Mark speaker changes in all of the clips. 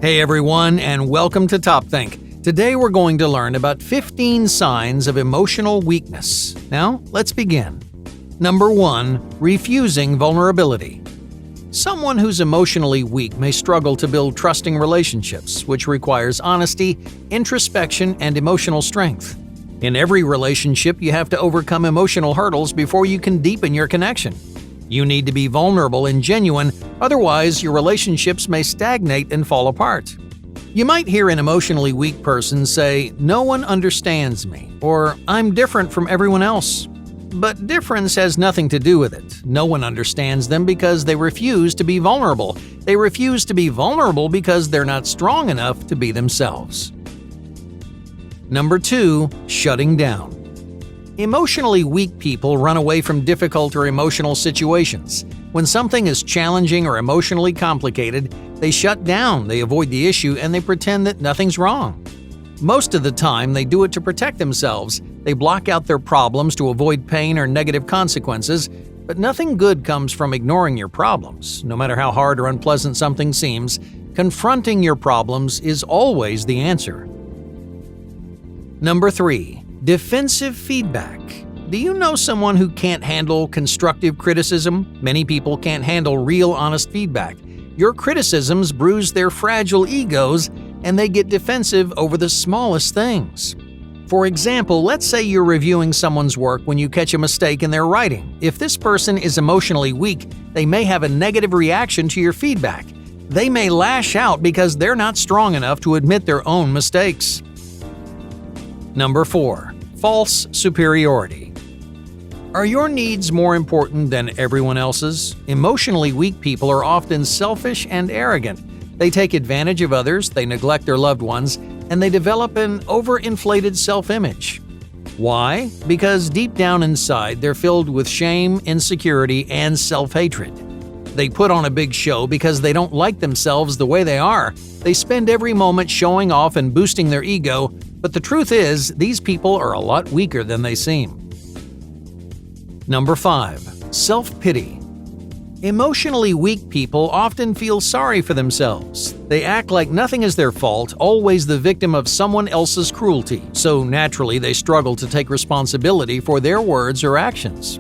Speaker 1: Hey everyone, and welcome to Top Think. Today we're going to learn about 15 signs of emotional weakness. Now, let's begin. Number 1. Refusing vulnerability. Someone who's emotionally weak may struggle to build trusting relationships, which requires honesty, introspection, and emotional strength. In every relationship, you have to overcome emotional hurdles before you can deepen your connection. You need to be vulnerable and genuine, otherwise your relationships may stagnate and fall apart. You might hear an emotionally weak person say, "No one understands me," or "I'm different from everyone else." But difference has nothing to do with it. No one understands them because they refuse to be vulnerable. They refuse to be vulnerable because they're not strong enough to be themselves. Number 2. Shutting down. Emotionally weak people run away from difficult or emotional situations. When something is challenging or emotionally complicated, they shut down, they avoid the issue, and they pretend that nothing's wrong. Most of the time, they do it to protect themselves. They block out their problems to avoid pain or negative consequences, but nothing good comes from ignoring your problems. No matter how hard or unpleasant something seems, confronting your problems is always the answer. Number 3. Defensive feedback. Do you know someone who can't handle constructive criticism? Many people can't handle real, honest feedback. Your criticisms bruise their fragile egos, and they get defensive over the smallest things. For example, let's say you're reviewing someone's work when you catch a mistake in their writing. If this person is emotionally weak, they may have a negative reaction to your feedback. They may lash out because they're not strong enough to admit their own mistakes. Number 4. False superiority. Are your needs more important than everyone else's? Emotionally weak people are often selfish and arrogant. They take advantage of others, they neglect their loved ones, and they develop an overinflated self-image. Why? Because deep down inside, they're filled with shame, insecurity, and self-hatred. They put on a big show because they don't like themselves the way they are. They spend every moment showing off and boosting their ego, but the truth is, these people are a lot weaker than they seem. Number 5. Self-pity. Emotionally weak people often feel sorry for themselves. They act like nothing is their fault, always the victim of someone else's cruelty, so naturally they struggle to take responsibility for their words or actions.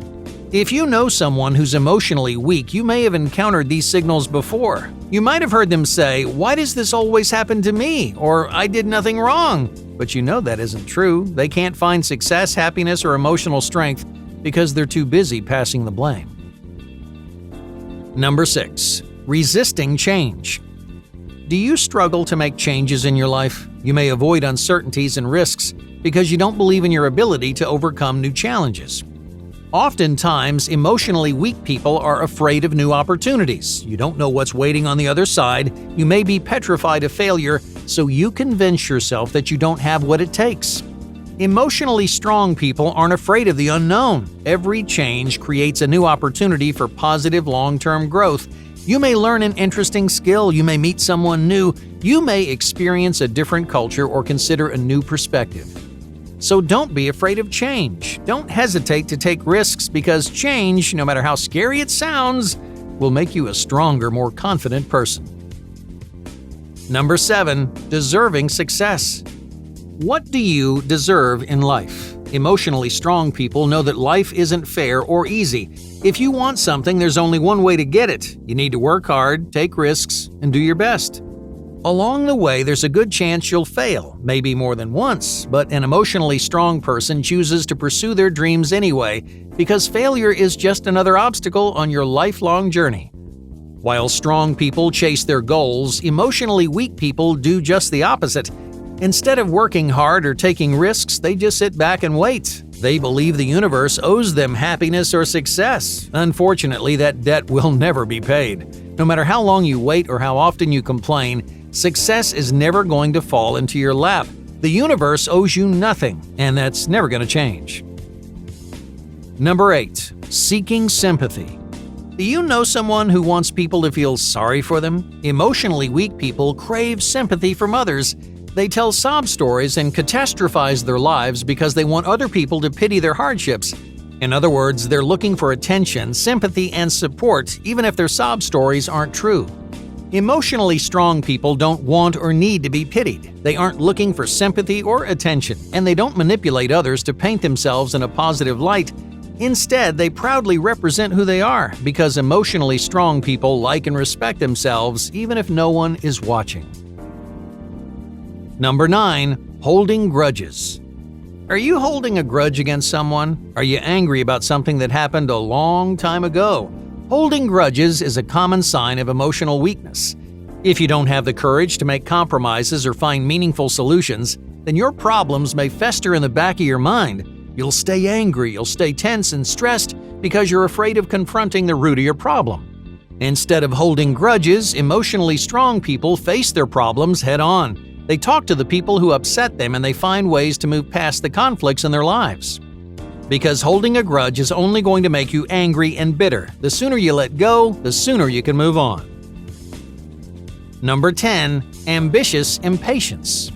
Speaker 1: If you know someone who's emotionally weak, you may have encountered these signals before. You might have heard them say, "Why does this always happen to me?" or "I did nothing wrong." But you know that isn't true. They can't find success, happiness, or emotional strength because they're too busy passing the blame. Number 6. Resisting change. Do you struggle to make changes in your life? You may avoid uncertainties and risks because you don't believe in your ability to overcome new challenges. Oftentimes, emotionally weak people are afraid of new opportunities. You don't know what's waiting on the other side. You may be petrified of failure, so you convince yourself that you don't have what it takes. Emotionally strong people aren't afraid of the unknown. Every change creates a new opportunity for positive long-term growth. You may learn an interesting skill, you may meet someone new, you may experience a different culture or consider a new perspective. So don't be afraid of change. Don't hesitate to take risks because change, no matter how scary it sounds, will make you a stronger, more confident person. Number 7. Deserving success. What do you deserve in life? Emotionally strong people know that life isn't fair or easy. If you want something, there's only one way to get it. You need to work hard, take risks, and do your best. Along the way, there's a good chance you'll fail, maybe more than once, but an emotionally strong person chooses to pursue their dreams anyway because failure is just another obstacle on your lifelong journey. While strong people chase their goals, emotionally weak people do just the opposite. Instead of working hard or taking risks, they just sit back and wait. They believe the universe owes them happiness or success. Unfortunately, that debt will never be paid. No matter how long you wait or how often you complain, success is never going to fall into your lap. The universe owes you nothing, and that's never going to change. Number 8. Seeking sympathy. Do you know someone who wants people to feel sorry for them? Emotionally weak people crave sympathy from others. They tell sob stories and catastrophize their lives because they want other people to pity their hardships. In other words, they're looking for attention, sympathy, and support, even if their sob stories aren't true. Emotionally strong people don't want or need to be pitied. They aren't looking for sympathy or attention, and they don't manipulate others to paint themselves in a positive light. Instead, they proudly represent who they are, because emotionally strong people like and respect themselves even if no one is watching. Number 9. Holding grudges. Are you holding a grudge against someone? Are you angry about something that happened a long time ago? Holding grudges is a common sign of emotional weakness. If you don't have the courage to make compromises or find meaningful solutions, then your problems may fester in the back of your mind. You'll stay angry, you'll stay tense and stressed because you're afraid of confronting the root of your problem. Instead of holding grudges, emotionally strong people face their problems head on. They talk to the people who upset them and they find ways to move past the conflicts in their lives. Because holding a grudge is only going to make you angry and bitter. The sooner you let go, the sooner you can move on. Number 10. Ambitious impatience.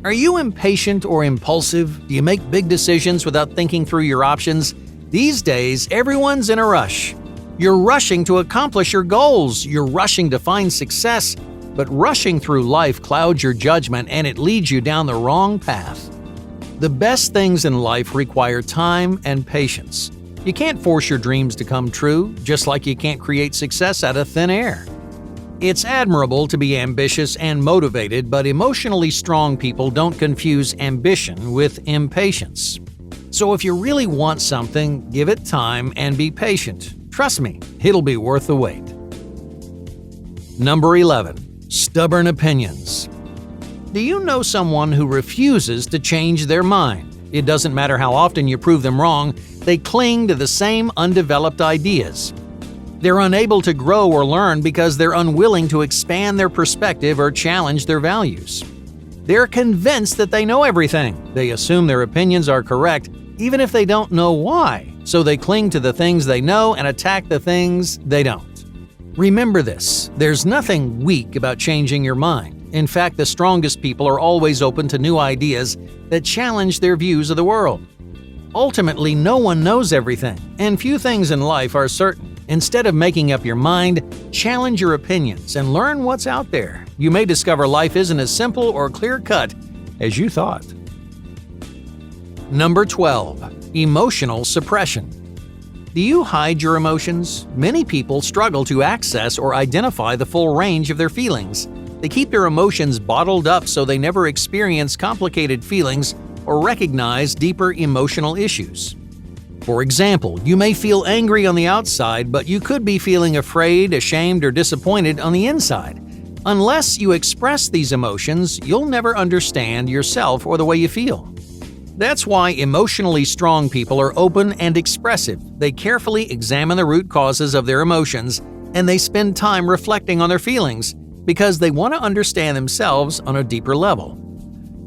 Speaker 1: Are you impatient or impulsive? Do you make big decisions without thinking through your options? These days, everyone's in a rush. You're rushing to accomplish your goals. You're rushing to find success. But rushing through life clouds your judgment and it leads you down the wrong path. The best things in life require time and patience. You can't force your dreams to come true, just like you can't create success out of thin air. It's admirable to be ambitious and motivated, but emotionally strong people don't confuse ambition with impatience. So if you really want something, give it time and be patient. Trust me, it'll be worth the wait. Number 11. Stubborn opinions. Do you know someone who refuses to change their mind? It doesn't matter how often you prove them wrong, they cling to the same undeveloped ideas. They're unable to grow or learn because they're unwilling to expand their perspective or challenge their values. They're convinced that they know everything. They assume their opinions are correct, even if they don't know why, so they cling to the things they know and attack the things they don't. Remember this, there's nothing weak about changing your mind. In fact, the strongest people are always open to new ideas that challenge their views of the world. Ultimately, no one knows everything, and few things in life are certain. Instead of making up your mind, challenge your opinions and learn what's out there. You may discover life isn't as simple or clear-cut as you thought. Number 12. Emotional suppression. Do you hide your emotions? Many people struggle to access or identify the full range of their feelings. They keep their emotions bottled up so they never experience complicated feelings or recognize deeper emotional issues. For example, you may feel angry on the outside, but you could be feeling afraid, ashamed, or disappointed on the inside. Unless you express these emotions, you'll never understand yourself or the way you feel. That's why emotionally strong people are open and expressive. They carefully examine the root causes of their emotions, and they spend time reflecting on their feelings because they want to understand themselves on a deeper level.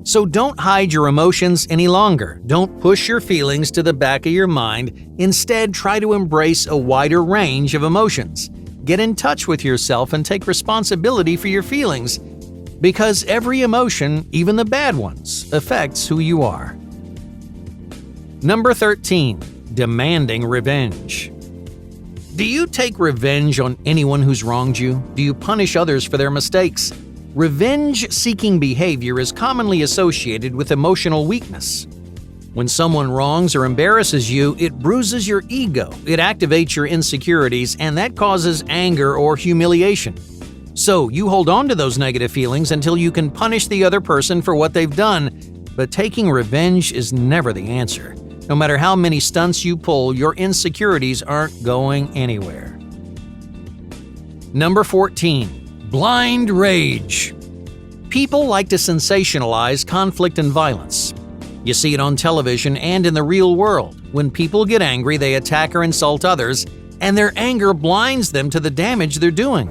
Speaker 1: So don't hide your emotions any longer. Don't push your feelings to the back of your mind. Instead, try to embrace a wider range of emotions. Get in touch with yourself and take responsibility for your feelings, because every emotion, even the bad ones, affects who you are. Number 13. Demanding revenge. Do you take revenge on anyone who's wronged you? Do you punish others for their mistakes? Revenge-seeking behavior is commonly associated with emotional weakness. When someone wrongs or embarrasses you, it bruises your ego, it activates your insecurities, and that causes anger or humiliation. So you hold on to those negative feelings until you can punish the other person for what they've done. But taking revenge is never the answer. No matter how many stunts you pull, your insecurities aren't going anywhere. Number 14. Blind rage. People like to sensationalize conflict and violence. You see it on television and in the real world. When people get angry, they attack or insult others, and their anger blinds them to the damage they're doing.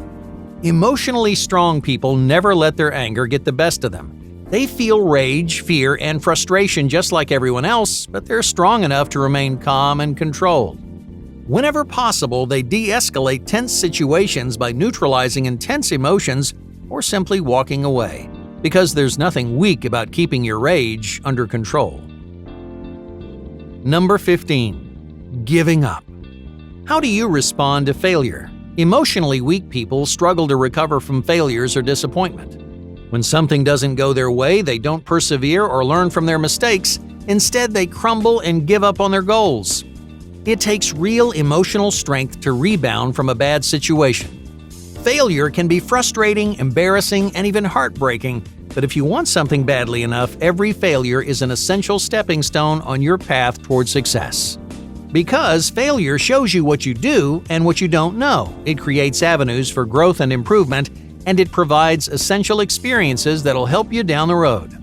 Speaker 1: Emotionally strong people never let their anger get the best of them. They feel rage, fear, and frustration just like everyone else, but they're strong enough to remain calm and controlled. Whenever possible, they de-escalate tense situations by neutralizing intense emotions or simply walking away, because there's nothing weak about keeping your rage under control. Number 15. Giving up. How do you respond to failure? Emotionally weak people struggle to recover from failures or disappointment. When something doesn't go their way, they don't persevere or learn from their mistakes. Instead, they crumble and give up on their goals. It takes real emotional strength to rebound from a bad situation. Failure can be frustrating, embarrassing, and even heartbreaking, but if you want something badly enough, every failure is an essential stepping stone on your path toward success. Because failure shows you what you do and what you don't know. It creates avenues for growth and improvement, and it provides essential experiences that'll help you down the road.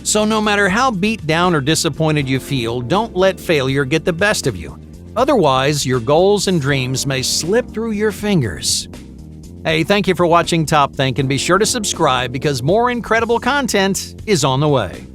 Speaker 1: So no matter how beat down or disappointed you feel, don't let failure get the best of you. Otherwise, your goals and dreams may slip through your fingers. Hey, thank you for watching Top Think, and be sure to subscribe because more incredible content is on the way.